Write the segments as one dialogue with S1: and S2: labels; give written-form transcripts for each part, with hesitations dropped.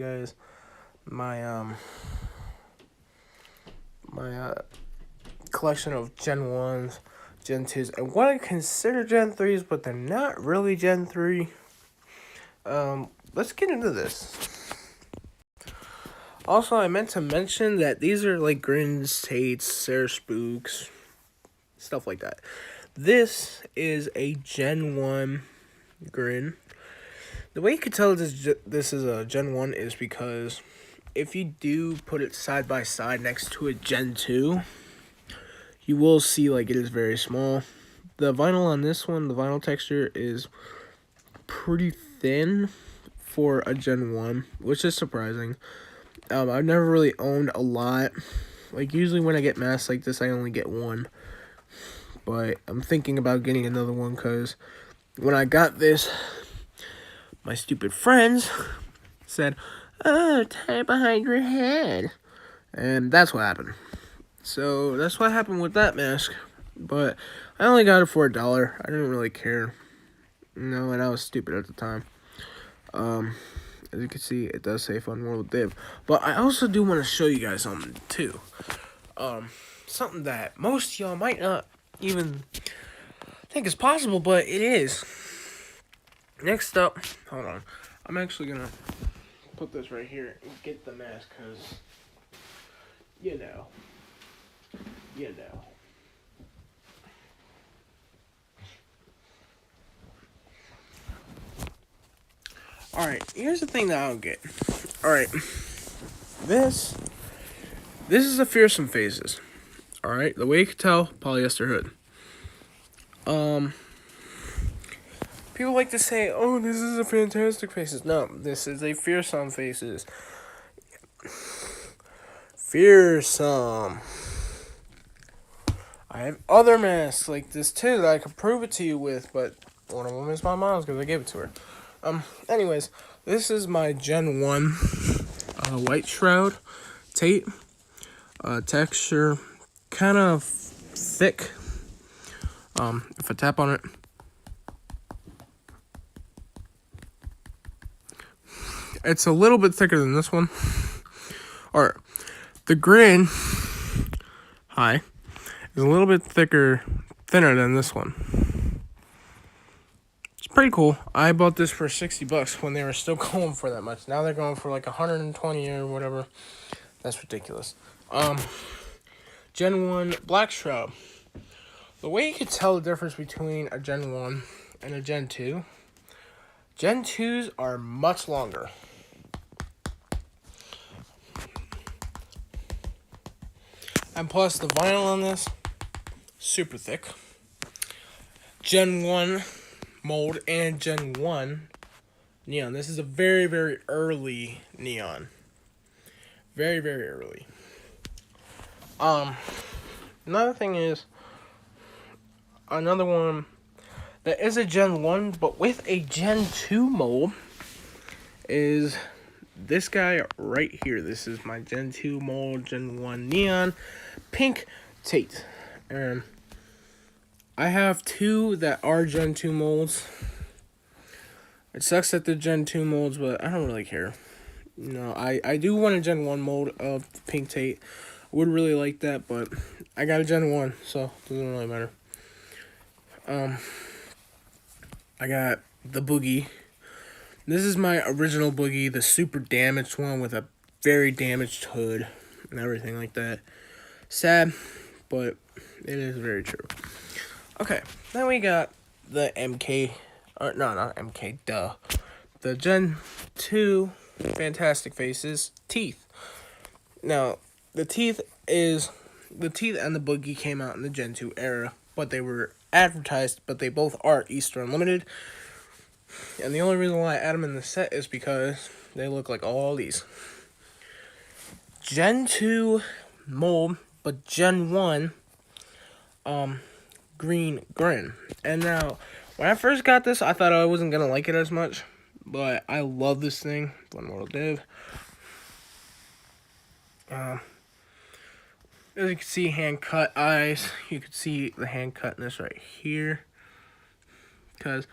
S1: guys my my collection of Gen 1s, Gen 2s, and what I consider Gen 3s, but they're not really Gen 3. Let's get into this. Also, I meant to mention that these are like Grins, Tates, Sarah Spooks, stuff like that. This is a Gen 1 Grin. The way you could tell this is a Gen 1 is because if you do put it side by side next to a Gen 2, you will see like it is very small. The vinyl on this one, the vinyl texture is pretty thin for a Gen 1, which is surprising. I've never really owned a lot. Like, usually when I get masks like this, I only get one. But I'm thinking about getting another one because when I got this, my stupid friends said, "Oh, tie it behind your head." And that's what happened. So that's what happened with that mask. But I only got it for $1. I didn't really care. And I was stupid at the time. As you can see, it does say Fun World Div. But I also do want to show you guys something too. Something that most y'all might not even think is possible, but it is. Next up, hold on. I'm actually gonna put this right here and get the mask, cause you know. Alright, here's the thing that I don't get. Alright. This is a Fearsome Faces. Alright, the way you can tell, polyester hood. People like to say, "Oh, this is a Fantastic Faces." No, this is a Fearsome Faces. Fearsome. I have other masks like this too that I could prove it to you with, but one of them is my mom's because I gave it to her. Anyways, this is my Gen 1 White Shroud Tate. Texture kind of thick. If I tap on it, it's a little bit thicker than this one. Or the Grin High is a little bit thinner than this one. It's pretty cool. I bought this for $60 when they were still going for that much. Now they're going for like 120 or whatever. That's ridiculous. Gen 1 Black Shroud. The way you could tell the difference between a Gen 1 and a Gen 2, Gen 2s are much longer. And plus, the vinyl on this, super thick. Gen 1 mold and Gen 1 neon. This is a very, very early neon. Very, very early. Another thing is, another one that is a Gen 1, but with a Gen 2 mold, is this guy right here. This is my Gen 2 mold, Gen 1 neon, pink Tate. And I have two that are Gen 2 molds. It sucks that they're Gen 2 molds, but I don't really care. I do want a Gen 1 mold of pink Tate. Would really like that, but I got a Gen 1, so it doesn't really matter. I got the Boogie. This is my original Boogie, the super damaged one with a very damaged hood and everything like that. Sad, but it is very true. Okay, then we got the MK, or no, not MK, duh. The Gen 2 Fantastic Faces Teeth. Now, the teeth and the Boogie came out in the Gen 2 era, but they were advertised, but they both are Easter Unlimited. And the only reason why I add them in the set is because they look like all these. Gen 2 mold, but Gen 1 green Grin. And now, when I first got this, I thought I wasn't going to like it as much, but I love this thing. Fun World Div. As you can see, hand cut eyes. You can see the hand cutness right here. Because,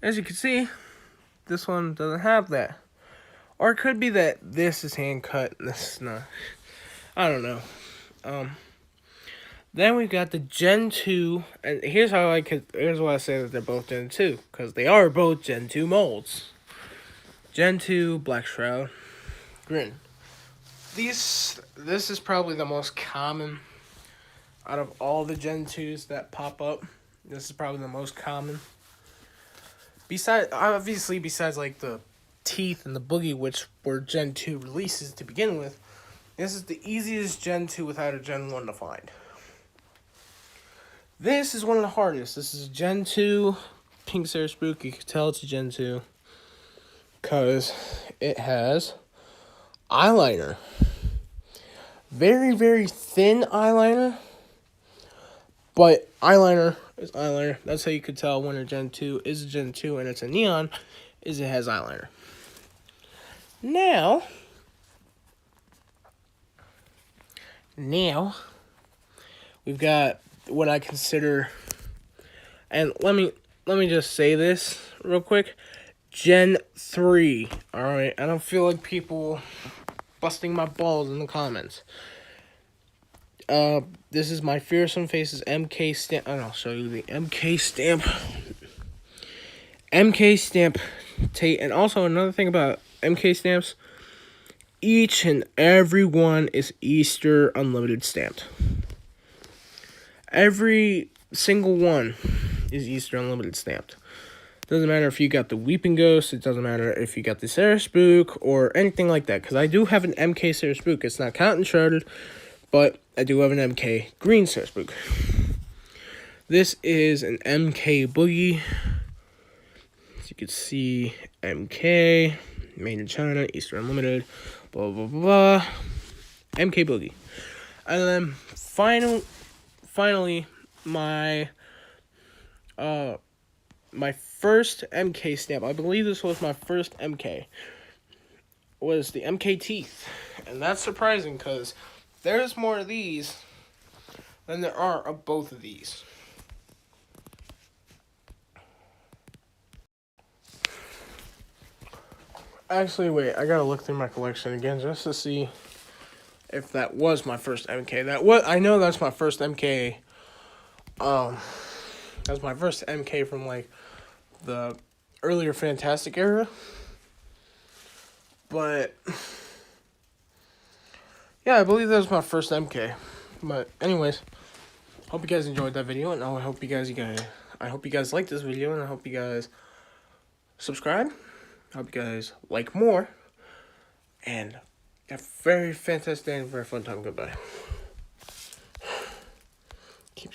S1: as you can see, this one doesn't have that. Or it could be that this is hand cut and this is not. I don't know. Then we've got the Gen 2, and here's why I say that they're both Gen 2, because they are both Gen 2 molds. Gen 2 Black Shroud Grin. This is probably the most common out of all the Gen 2s that pop up. This is probably the most common. Besides like the Teeth and the Boogie, which were Gen 2 releases to begin with, this is the easiest Gen 2 without a Gen 1 to find. This is one of the hardest. This is Gen 2 Pink Sarah Spook. You can tell it's a Gen 2 because it has eyeliner. Very, very thin eyeliner, but eyeliner is eyeliner. That's how you could tell when a Gen 2 is a Gen 2 and it's a neon, is it has eyeliner. Now, we've got what I consider, and let me just say this real quick, Gen 3. All right, I don't feel like people busting my balls in the comments. This is my Fearsome Faces MK stamp, and I'll show you the MK stamp. MK stamp tape, and also another thing about MK stamps, each and every one is Easter Unlimited stamped. Every single one is Easter Unlimited stamped. Doesn't matter if you got the Weeping Ghost. It doesn't matter if you got the Sarah Spook or anything like that. Because I do have an MK Sarah Spook. It's not Count and Shrouded, but I do have an MK Green Sarah Spook. This is an MK Boogie. As you can see, MK, made in China, Easter Unlimited, blah, blah, blah, blah. MK Boogie. And then finally, my first MK stamp, I believe this was my first MK, was the MK Teeth. And that's surprising because there's more of these than there are of both of these. Actually, wait, I gotta look through my collection again just to see if that was my first MK. I know that's my first MK. That's my first MK from like the earlier Fantastic era. But yeah, I believe that was my first MK. But anyways, hope you guys enjoyed that video, and I hope you guys liked this video, and I hope you guys subscribe. I hope you guys like more, and have a very fantastic day and very fun time. Goodbye. Keep